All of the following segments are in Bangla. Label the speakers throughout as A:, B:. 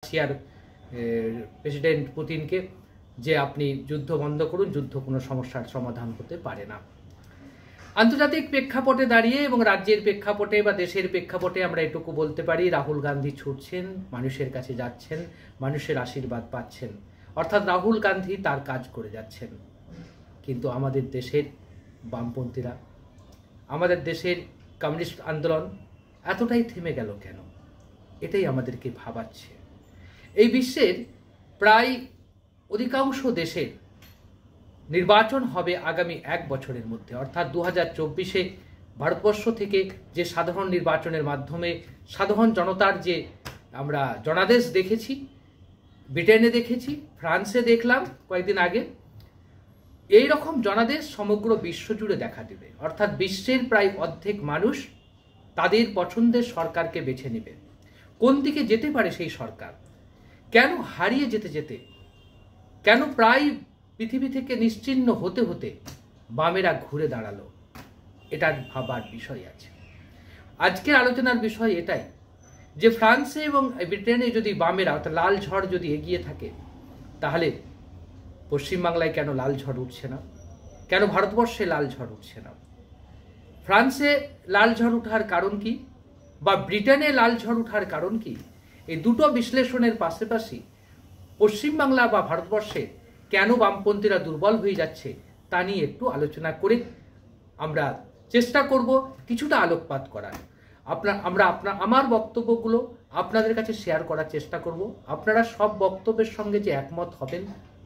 A: রাশিয়ার প্রেসিডেন্ট পুতিনকে যে আপনি যুদ্ধ বন্ধ করুন, যুদ্ধ কোনো সমস্যার সমাধান হতে পারে না। আন্তর্জাতিক প্রেক্ষাপটে দাঁড়িয়ে এবং রাজ্যের প্রেক্ষাপটে বা দেশের প্রেক্ষাপটে আমরা এটুকু বলতে পারি, রাহুল গান্ধী ছুটছেন, মানুষের কাছে যাচ্ছেন, মানুষের আশীর্বাদ পাচ্ছেন, অর্থাৎ রাহুল গান্ধী তার কাজ করে যাচ্ছেন। কিন্তু আমাদের দেশের বামপন্থীরা, আমাদের দেশের কমিউনিস্ট আন্দোলন এতটাই থেমে গেল কেন? এটাই আমাদেরকে ভাবাচ্ছে। এই বিশ্বের প্রায় অধিকাংশ দেশের নির্বাচন হবে আগামী 1 বছরের মধ্যে, অর্থাৎ 2024-এ ভারতবর্ষ থেকে যে সাধারণ নির্বাচনের মাধ্যমে সাধারণ জনতার যে আমরা জনাদেশ দেখেছি, ব্রিটেনে দেখেছি, ফ্রান্সে দেখলাম কয়েকদিন আগে, এই রকম জনাদেশ সমগ্র বিশ্ব জুড়ে দেখা দেবে। অর্থাৎ বিশ্বের প্রায় অর্ধেক মানুষ তাদের পছন্দের সরকারকে বেছে নেবে। কোন দিকে যেতে পারে সেই সরকার? কেন হারিয়ে যেতে যেতে, কেন প্রায় পৃথিবী থেকে নিশ্চিহ্ন হতে হতে বামেরা ঘুরে দাঁড়ালো? এটা ভাবার বিষয় আছে। আজকের আলোচনার বিষয় এটাই যে ফ্রান্সে এবং ব্রিটেনে যদি বামেরা অর্থাৎ লাল ঝড় যদি এগিয়ে থাকে, তাহলে পশ্চিমবাংলায় কেন লাল ঝড় উঠছে না? কেন ভারতবর্ষে লাল ঝড় উঠছে না? ফ্রান্সে লাল ঝড় ওঠার কারণ কি, বা ব্রিটেনে লাল ঝড় ওঠার কারণ কি? এই দুটো বিশ্লেষণের পাশাপাশি পশ্চিমবাংলা বা ভারতবর্ষে কেন বামপন্থীরা দুর্বল হয়ে যাচ্ছে তা নিয়ে একটু আলোচনা করে আমরা চেষ্টা করব কিছুটা আলোকপাত করার। আমার বক্তব্যগুলো আপনাদের কাছে শেয়ার করার চেষ্টা করব। আপনারা সব বক্তব্যের সঙ্গে যে একমত হবেন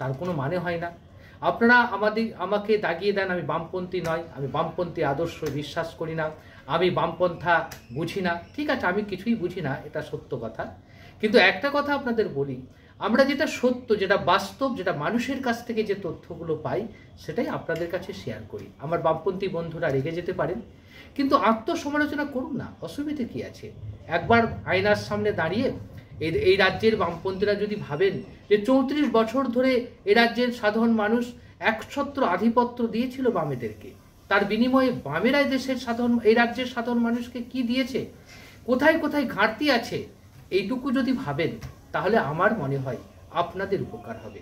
A: তার কোনো মানে হয় না। আপনারা আমাকে দাগিয়ে দেন আমি বামপন্থী নয়, আমি বামপন্থী আদর্শ বিশ্বাস করি না, আমি বামপন্থা বুঝি না। ঠিক আছে, আমি কিছুই বুঝি না, এটা সত্য কথা। কিন্তু একটা কথা আপনাদের বলি, আমরা যেটা সত্য, যেটা বাস্তব, যেটা মানুষের কাছ থেকে যে তথ্যগুলো পাই সেটাই আপনাদের কাছে শেয়ার করি। আমার বামপন্থী বন্ধুরা রেগে যেতে পারেন, কিন্তু আত্মসমালোচনা করুন না, অসুবিধে কি আছে? একবার আয়নার সামনে দাঁড়িয়ে এই রাজ্যের বামপন্থীরা যদি ভাবেন যে 34 বছর ধরে এই রাজ্যের সাধারণ মানুষ একছত্র আধিপত্য দিয়েছিল বামেদেরকে, তার বিনিময়ে বামেরাই এই রাজ্যের সাধারণ মানুষকে কি দিয়েছে, কোথায় কোথায় ঘাটতি আছে, এইটুকু যদি ভাবেন তাহলে আমার মনে হয় আপনাদের উপকার হবে।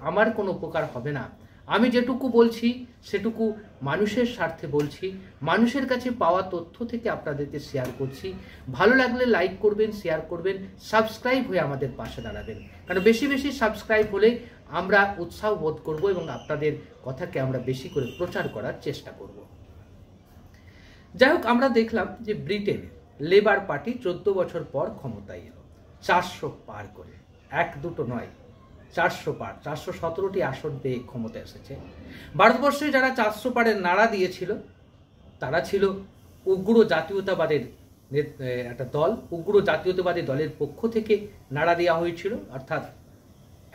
A: আমার কোনো উপকার হবে না। আমি যেটুকু বলছি সেটুকু মানুষের স্বার্থে বলছি, মানুষের কাছে পাওয়া তথ্য থেকে আপনাদেরকে শেয়ার করছি। ভালো লাগলে লাইক করবেন, শেয়ার করবেন, সাবস্ক্রাইব হয়ে আমাদের পাশে দাঁড়াবেন, কারণ বেশি বেশি সাবস্ক্রাইব হলে আমরা উৎসাহ বোধ করব এবং আপনাদের কথাকে আমরা বেশি করে প্রচার করার চেষ্টা করব। যাই হোক, আমরা দেখলাম যে ব্রিটেনে লেবার পার্টি 14 বছর পর ক্ষমতায় এলো, 400 পার করে, 1-2 নয়, 400 পার, 417টি আসন পেয়ে ক্ষমতা এসেছে। ভারতবর্ষে যারা 400 পারের নাড়া দিয়েছিল তারা ছিল উগ্র জাতীয়তাবাদের একটা দল। উগ্র জাতীয়তাবাদী দলের পক্ষ থেকে নাড়া দেওয়া হয়েছিল, অর্থাৎ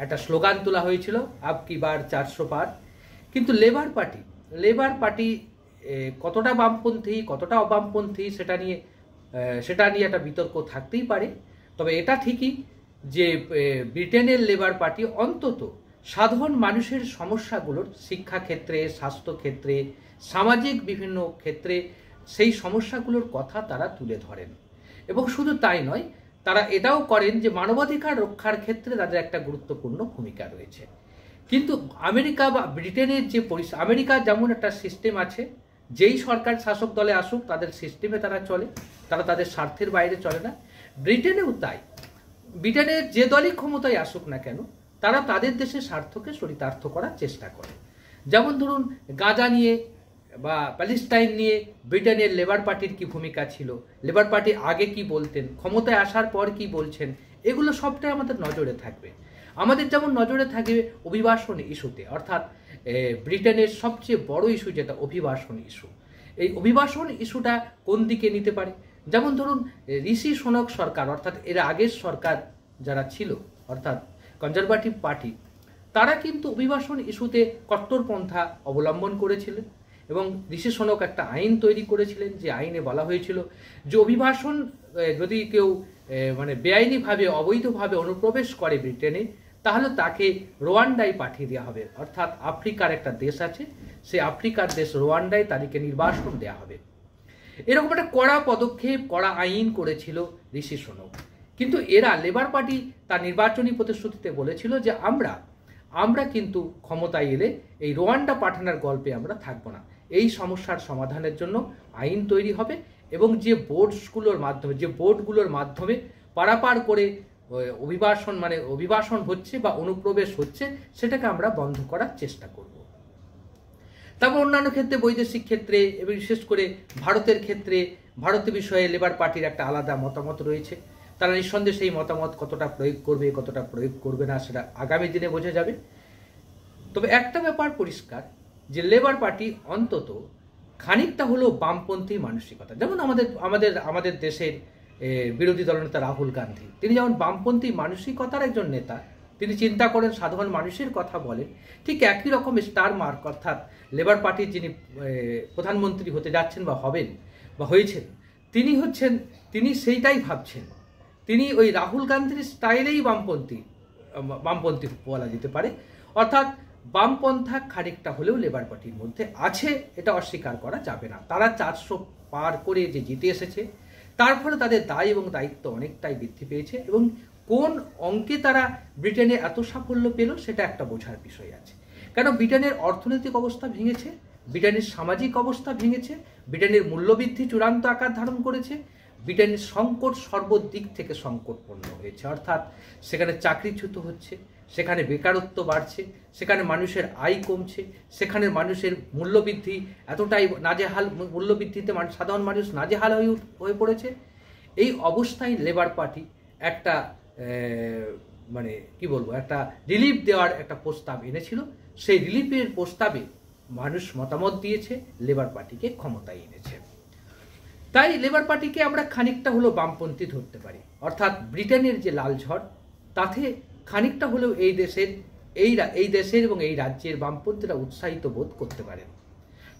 A: একটা স্লোগান তোলা হয়েছিল আব কি বার 400 পার। কিন্তু লেবার পার্টি কতটা বামপন্থী কতটা অবামপন্থী সেটা নিয়ে একটা বিতর্ক থাকতেই পারে। তবে এটা ঠিকই যে ব্রিটেনের লেবার পার্টি অন্তত সাধারণ মানুষের সমস্যাগুলোর, শিক্ষাক্ষেত্রে, স্বাস্থ্যক্ষেত্রে, সামাজিক বিভিন্ন ক্ষেত্রে সেই সমস্যাগুলোর কথা তারা তুলে ধরেন। এবং শুধু তাই নয়, তারা এটাও করেন যে মানবাধিকার রক্ষার ক্ষেত্রে তাদের একটা গুরুত্বপূর্ণ ভূমিকা রয়েছে। কিন্তু আমেরিকা বা ব্রিটেনের যে আমেরিকার যেমন একটা সিস্টেম আছে, যেই সরকার শাসক দলে আসুক তাদের সিস্টেমে তারা চলে, তারা তাদের স্বার্থের বাইরে চলে না। ব্রিটেনেও তাই। ব্রিটেনের যে দলই ক্ষমতায় আসুক না কেন, তারা তাদের দেশের স্বার্থকে চরিতার্থ করার চেষ্টা করে। যেমন ধরুন গাজা নিয়ে বা প্যালেস্টাইন নিয়ে ব্রিটেনের লেবার পার্টির কি ভূমিকা ছিল, লেবার পার্টি আগে কি বলতেন, ক্ষমতায় আসার পর কি বলছেন, এগুলো সবটাই আমাদের নজরে থাকবে। আমাদের যেমন নজরে থাকবে অভিবাসন ইস্যুতে, অর্থাৎ ব্রিটেনের সবচেয়ে বড় ইস্যু যেটা অভিবাসন ইস্যু। এই অভিবাসন ইস্যুটা কোন দিকে নিতে পারে? যেমন ধরুন ঋষি সুনাক সরকার, অর্থাৎ এর আগের সরকার যারা ছিল, অর্থাৎ কনজারভেটিভ পার্টি, তারা কিন্তু অভিবাসন ইস্যুতে কট্টরপন্থা অবলম্বন করেছিলেন এবং ঋষি সুনাক একটা আইন তৈরি করেছিলেন, যে আইনে বলা হয়েছিল যে অভিবাসন যদি কেউ বেআইনিভাবে, অবৈধভাবে অনুপ্রবেশ করে ব্রিটেনে, তাহলে তাকে রোয়ান্ডায় পাঠিয়ে দেওয়া হবে। অর্থাৎ আফ্রিকার একটা দেশ আছে, সেই আফ্রিকার দেশ রোয়ান্ডায় তাদেরকে নির্বাসন দেওয়া হবে। এরকম একটা কড়া পদক্ষেপ, কড়া আইন করেছিল ঋষি সুনাক। কিন্তু এরা লেবার পার্টি তার নির্বাচনী প্রতিশ্রুতিতে বলেছিল যে আমরা কিন্তু ক্ষমতায় এলে এই রোয়ান্ডা পাঠানোর গল্পে আমরা থাকবো না, এই সমস্যার সমাধানের জন্য আইন তৈরি হবে এবং যে বোর্ডগুলোর মাধ্যমে পারাপার করে অভিবাসন হচ্ছে বা অনুপ্রবেশ হচ্ছে সেটাকে আমরা বন্ধ করার চেষ্টা করব। তারপর অন্যান্য ক্ষেত্রে, বৈদেশিক ক্ষেত্রে এবং বিশেষ করে ভারতের ক্ষেত্রে ভারতের বিষয়ে লেবার পার্টির একটা আলাদা মতামত রয়েছে। তারা নিঃসন্দেহে সেই মতামত কতটা প্রয়োগ করবে কতটা প্রয়োগ করবে না সেটা আগামী দিনে বোঝা যাবে। তবে একটা ব্যাপার পরিষ্কার যে লেবার পার্টি অন্তত খানিকটা হলেও বামপন্থী মানসিকতা, যেমন আমাদের দেশের বিরোধী দলনেতা রাহুল গান্ধী, তিনি যেমন বামপন্থী মানসিকতার একজন নেতা, তিনি চিন্তা করেন সাধারণ মানুষের কথা বলেন, ঠিক একই রকম স্টার মার্ক অর্থাৎ লেবার পার্টির যিনি প্রধানমন্ত্রী হতে যাচ্ছেন বা হবেন বা হয়েছেন তিনি সেইটাই ভাবছেন। তিনি ওই রাহুল গান্ধীর স্টাইলেই বামপন্থী বলা যেতে পারে। অর্থাৎ বামপন্থা খানিকটা হলেও লেবার পার্টির মধ্যে আছে, এটা অস্বীকার করা যাবে না। তারা 400 পার করে যে জিতে এসেছে, তার ফলে তাদের দায় এবং দায়িত্ব অনেকটাই বৃদ্ধি পেয়েছে এবং কোন অঙ্কে তারা ব্রিটেনে এত সাফল্য পেল সেটা একটা বোঝার বিষয় আছে। কারণ ব্রিটেনের অর্থনৈতিক অবস্থা ভেঙেছে, ব্রিটেনের সামাজিক অবস্থা ভেঙেছে, ব্রিটেনের মূল্যবৃদ্ধি চূড়ান্ত আকার ধারণ করেছে, ব্রিটেনের সংকট সর্বদিক থেকে সংকটপূর্ণ হয়েছে। অর্থাৎ সেখানে চাকরিচ্যুত হচ্ছে, সেখানে বেকারত্ব বাড়ছে, সেখানে মানুষের আয় কমছে, সেখানে মানুষের মূল্যবৃদ্ধি এতটাই নাজেহাল, মূল্যবৃদ্ধিতে সাধারণ মানুষ নাজেহাল হয়ে পড়েছে। এই অবস্থায় লেবার পার্টি একটা একটা রিলিফ দেওয়ার একটা প্রস্তাব এনেছিল। সেই রিলিফের প্রস্তাবে মানুষ মতামত দিয়েছে, লেবার পার্টিকে ক্ষমতায় এনেছে। তাই লেবার পার্টিকে আমরা খানিকটা হলেও বামপন্থী ধরতে পারি। অর্থাৎ ব্রিটেনের যে লাল ঝড় তাতে খানিকটা হলেও এই দেশের এবং এই রাজ্যের বামপন্থীরা উৎসাহিত বোধ করতে পারেন।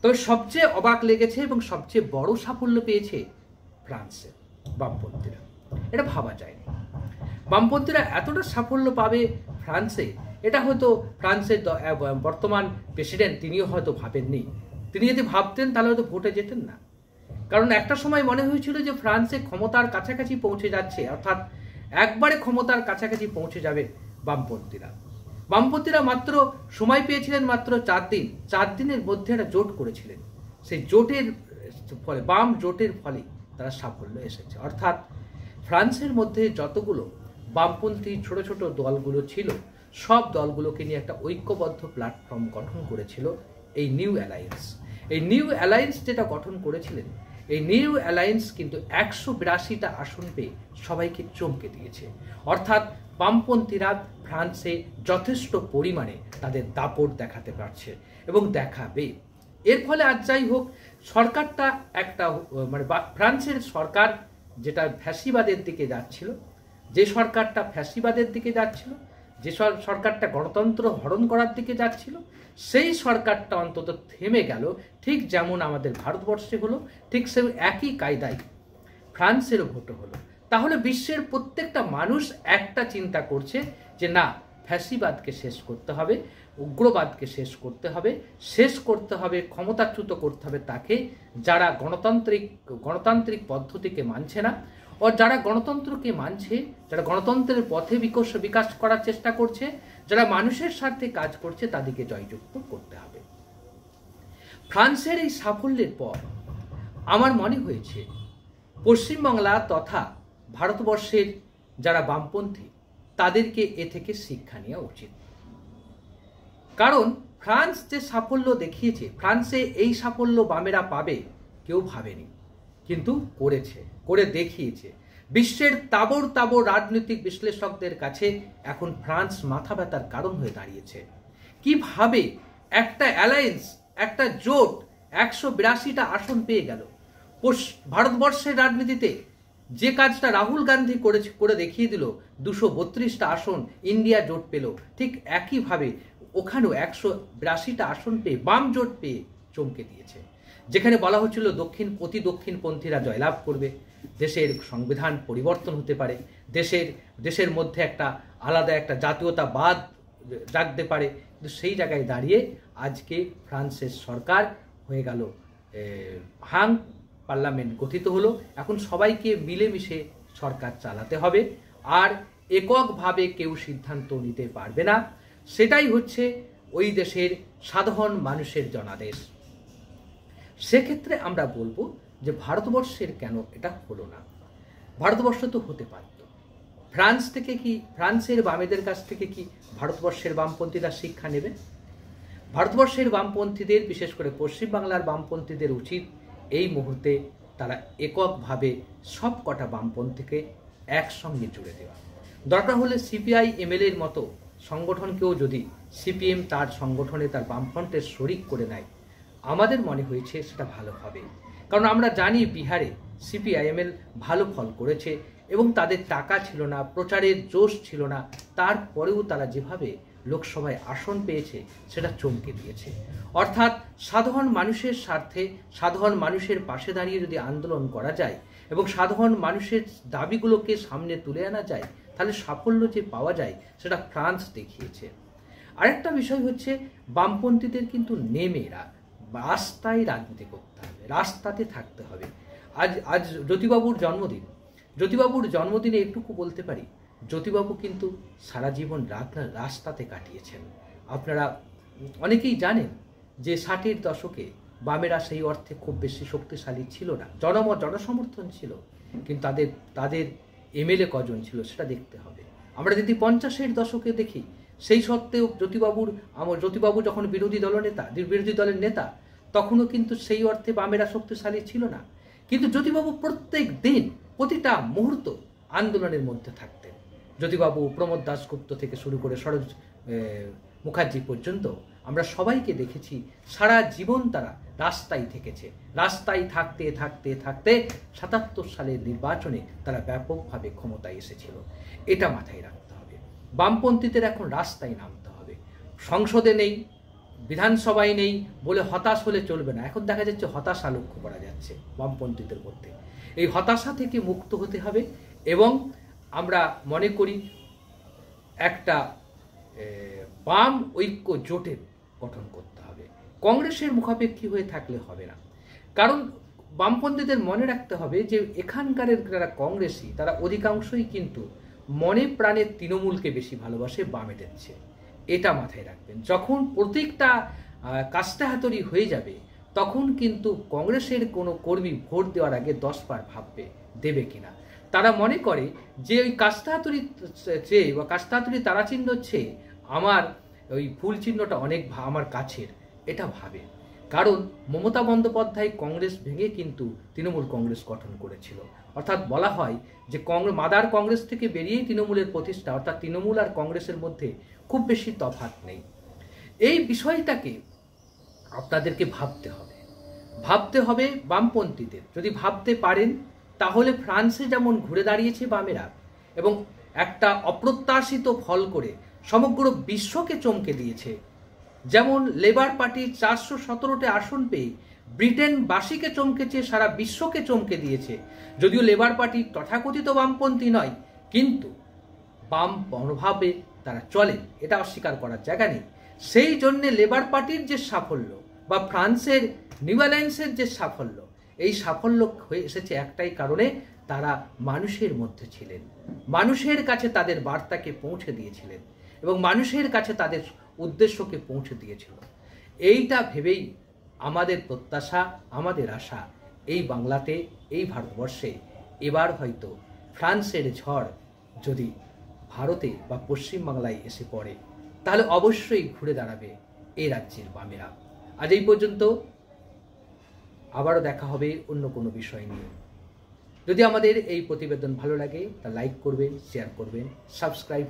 A: তবে সবচেয়ে অবাক লেগেছে এবং সবচেয়ে বড় সাফল্য পেয়েছে ফ্রান্সের বামপন্থীরা। এটা ভাবা যায়নি বামপন্থীরা এতটা সাফল্য পাবে ফ্রান্সে, এটা হয়তো ফ্রান্সের বর্তমান প্রেসিডেন্ট তিনিও হয়তো ভাবেননি। তিনি যদি ভাবতেন তাহলে হয়তো ভোটে যেতেন না। কারণ একটা সময় মনে হয়েছিল যে ফ্রান্সে ক্ষমতার কাছাকাছি পৌঁছে যাচ্ছে, অর্থাৎ একবারে ক্ষমতার কাছাকাছি পৌঁছে যাবে বামপন্থীরা মাত্র সময় পেয়েছিলেন মাত্র 4 দিন। 4 দিনের মধ্যে একটা জোট করেছিলেন, সেই জোটের ফলে বাম জোটের ফলে তারা সাফল্য এসেছে। অর্থাৎ ফ্রান্সের মধ্যে যতগুলো বামপন্থী ছোট ছোট দলগুলো ছিল সব দলগুলোকে নিয়ে একটা ঐক্যবদ্ধ প্ল্যাটফর্ম গঠন করেছিল এই নিউ অ্যালায়েন্স। এই নিউ অ্যালায়েন্স যেটা গঠন করেছিলেন, এই নিউ অ্যালায়েন্স কিন্তু 182টা আসন পেয়ে সবাইকে চমকে দিয়েছে। অর্থাৎ বামপন্থীরা ফ্রান্সে যথেষ্ট পরিমাণে তাদের দাপট দেখাতে পারছে এবং দেখাবে। এর ফলে আজ যাই হোক সরকারটা একটা ফ্রান্সের সরকার যেটা ফ্যাসিবাদের দিকে যাচ্ছিল, যে সরকারটা ফ্যাসিবাদের দিকে যাচ্ছিল, যে সরকারটা গণতন্ত্র হরণ করার দিকে যাচ্ছিল, সেই সরকারটা অন্তত থেমে গেল। ঠিক যেমন আমাদের ভারতবর্ষে হলো, ঠিক সে একই কায়দায় ফ্রান্সেরও ভোট হলো। তাহলে বিশ্বের প্রত্যেকটা মানুষ একটা চিন্তা করছে যে না, ফ্যাসিবাদকে শেষ করতে হবে, উগ্রবাদকে শেষ করতে হবে, ক্ষমতাচ্যুত করতে হবে তাকে যারা গণতান্ত্রিক পদ্ধতিকে মানছে না, ও যারা গণতন্ত্রকে মানছে, যারা গণতন্ত্রের পথে বিকাশ করার চেষ্টা করছে, যারা মানুষের স্বার্থে কাজ করছে, তাদেরকে জয়যুক্ত করতে হবে। ফ্রান্সের এই সাফল্যের পর আমার মনে হয়েছে পশ্চিমবাংলা তথা ভারতবর্ষের যারা বামপন্থী তাদেরকে এ থেকে শিক্ষা নেওয়া উচিত। কারণ ফ্রান্স যে সাফল্য দেখিয়েছে, ফ্রান্সে এই সাফল্য বামেরা পাবে কেউ ভাবেনি, কিন্তু করে দেখিয়েছে। বিশ্বের তাবড় রাজনৈতিক বিশ্লেষকদের কাছে এখন ফ্রান্স মাথা ব্যথার কারণ হয়ে দাঁড়িয়েছে। কিভাবে একটা অ্যালায়েন্স, একটা জোট 182টা আসন পেয়ে গেল। ভারতবর্ষের রাজনীতিতে যে কাজটা রাহুল গান্ধী করে দেখিয়ে দিল, 232টা আসন ইন্ডিয়া জোট পেল, ঠিক একইভাবে ওখানেও 182টা আসন পেয়ে বাম জোট পেয়ে চমকে দিয়েছে। যেখানে বলা হচ্ছিল দক্ষিণপন্থীরা জয়লাভ করবে, দেশের সংবিধান পরিবর্তন হতে পারে, দেশের মধ্যে একটা আলাদা একটা জাতীয়তাবাদ জাগতে পারে, কিন্তু সেই জায়গায় দাঁড়িয়ে আজকে ফ্রান্সের সরকার হয়ে গেল পার্লামেন্ট গঠিত হলো। এখন সবাইকে মিলেমিশে সরকার চালাতে হবে। আর এককভাবে কেউ সিদ্ধান্ত নিতে পারবে না। সেটাই হচ্ছে ওই দেশের সাধারণ মানুষের জনাদেশ। সেক্ষেত্রে আমরা বলবো যে ভারতবর্ষের কেন এটা হলো না? ভারতবর্ষ তো হতে পারত। ফ্রান্স থেকে কি, ফ্রান্সের বামেদের কাছ থেকে কি ভারতবর্ষের বামপন্থীরা শিক্ষা নেবে? ভারতবর্ষের বামপন্থীদের, বিশেষ করে পশ্চিমবাংলার বামপন্থীদের উচিত এই মুহূর্তে তারা এককভাবে সব কটা বামপন্থীকে একসঙ্গে জুড়ে দেওয়া। দরকার হলে সিপিআই এমএলএর মতো সংগঠনকেও যদি সিপিএম তার সংগঠনে তার বামফ্রন্টের শরিক করে নেয়, আমাদের মনে হয়েছে সেটা ভালো হবে। কারণ আমরা জানি বিহারে সিপিআইএমএল ভালো ফল করেছে এবং তাদের টাকা ছিল না, প্রচারের জোশ ছিল না, তারপরেও তারা যেভাবে লোকসভায় আসন পেয়েছে সেটা চমকে দিয়েছে। অর্থাৎ সাধারণ মানুষের স্বার্থে, সাধারণ মানুষের পাশে দাঁড়িয়ে যদি আন্দোলন করা যায় এবং সাধারণ মানুষের দাবিগুলোকে সামনে তুলে আনা যায়, তাহলে সাফল্য যে পাওয়া যায় সেটা ফ্রান্স দেখিয়েছে। আরেকটা বিষয় হচ্ছে বামপন্থীদের কিন্তু নেমে রাস্তায় রাজনীতি করতে হবে, রাস্তাতে থাকতে হবে। আজ জ্যোতিবাবুর জন্মদিন। জ্যোতিবাবুর জন্মদিনে একটুকু বলতে পারি, জ্যোতিবাবু কিন্তু সারা জীবন রাস্তাতে কাটিয়েছেন। আপনারা অনেকেই জানেন যে 60-এর দশকে বামেরা সেই অর্থে খুব বেশি শক্তিশালী ছিল না, জনসমর্থন ছিল, কিন্তু তাদের এমএলএ কজন ছিল সেটা দেখতে হবে। আমরা যদি 50-এর দশকে দেখি, সেই সত্ত্বেও জ্যোতিবাবু যখন বিরোধী দলের নেতা, তখনও কিন্তু সেই অর্থে বামেরা শক্তিশালী ছিল না। কিন্তু জ্যোতিবাবু প্রত্যেক দিন, প্রতিটা মুহূর্ত আন্দোলনের মধ্যে থাকতেন। জ্যোতিবাবু, প্রমোদ দাশগুপ্ত থেকে শুরু করে সরোজ মুখার্জি পর্যন্ত আমরা সবাইকে দেখেছি সারা জীবন তারা রাস্তায় থেকেছে। রাস্তায় থাকতে থাকতে থাকতে 77 সালের নির্বাচনে তারা ব্যাপকভাবে ক্ষমতায় এসেছিল। এটা মাথায় রাখতে হবে। বামপন্থীদের এখন রাস্তায় নামতে হবে। সংসদে নেই, বিধানসভায় নেই বলে হতাশ হলে চলবে না। এখন দেখা যাচ্ছে হতাশা লক্ষ্য করা যাচ্ছে বামপন্থীদের মধ্যে। এই হতাশা থেকে মুক্ত হতে হবে এবং আমরা মনে করি একটা বাম ঐক্য জোটের গঠন করতে হবে। কংগ্রেসের মুখাপেক্ষী হয়ে থাকলে হবে না। কারণ বামপন্থীদের মনে রাখতে হবে যে এখানকার যারা কংগ্রেসী, তারা অধিকাংশই কিন্তু মনে প্রাণে তৃণমূলকে বেশি ভালোবাসে বামেদের চেয়ে। এটা মাথায় রাখবেন। যখন প্রত্যেকটা কাস্তে হাতুড়ি হয়ে যাবে, তখন কিন্তু কংগ্রেসের কোনো কর্মী ভোট দেওয়ার আগে 10 বার ভাববে দেবে কিনা। তারা মনে করে যে ওই কাস্তে হাতুড়ির চেয়ে বা কাস্তে হাতুড়ি তারাচিহ্নর চেয়ে আমার ওই ফুল চিহ্নটা অনেক আমার কাছের, এটা ভাবে। কারণ মমতা বন্দ্যোপাধ্যায় কংগ্রেস ভেঙে কিন্তু তৃণমূল কংগ্রেস গঠন করেছিল। অর্থাৎ বলা হয় যে মাদার কংগ্রেস থেকে বেরিয়েই তৃণমূলের প্রতিষ্ঠা। অর্থাৎ তৃণমূল আর কংগ্রেসের মধ্যে খুব বেশি তফাৎ নেই। এই বিষয়টাকে আপনাদেরকে ভাবতে হবে বামপন্থীদের। যদি ভাবতে পারেন, তাহলে ফ্রান্সে যেমন ঘুরে দাঁড়িয়েছে বামেরা এবং একটা অপ্রত্যাশিত ফল করে সমগ্র বিশ্বকে চমকে দিয়েছে, যেমন লেবার পার্টি 417টে আসন পেয়ে ব্রিটেনবাসীকে চমকেছে, সারা বিশ্বকে চমকে দিয়েছে। যদিও লেবার পার্টি তথাকথিত বামপন্থী নয়, কিন্তু বাম মনোভাবে তারা চলেন, এটা অস্বীকার করার জায়গা নেই। সেই জন্যে লেবার পার্টির যে সাফল্য বা ফ্রান্সের নিউ অ্যালায়েন্সের যে সাফল্য, এই সাফল্য হয়ে এসেছে একটাই কারণে, তারা মানুষের মধ্যে ছিলেন, মানুষের কাছে তাদের বার্তাকে পৌঁছে দিয়েছিলেন এবং মানুষের কাছে তাদের উদ্দেশ্যকে পৌঁছে দিয়েছিল। এইটা ভেবেই আমাদের প্রত্যাশা, আমাদের আশা, এই বাংলাতে, এই ভারতবর্ষে এবার হয়তো ফ্রান্সের ঝড় যদি ভারতে বা পশ্চিমবাংলায় এসে পড়ে, তাহলে অবশ্যই ঘুরে দাঁড়াবে এই রাজ্যের বামেরা। আজ এই পর্যন্ত, আবারও দেখা হবে অন্য কোনো বিষয় নিয়ে। যদি আমাদের এই প্রতিবেদন ভালো লাগে তা লাইক করবেন, শেয়ার করবেন, সাবস্ক্রাইব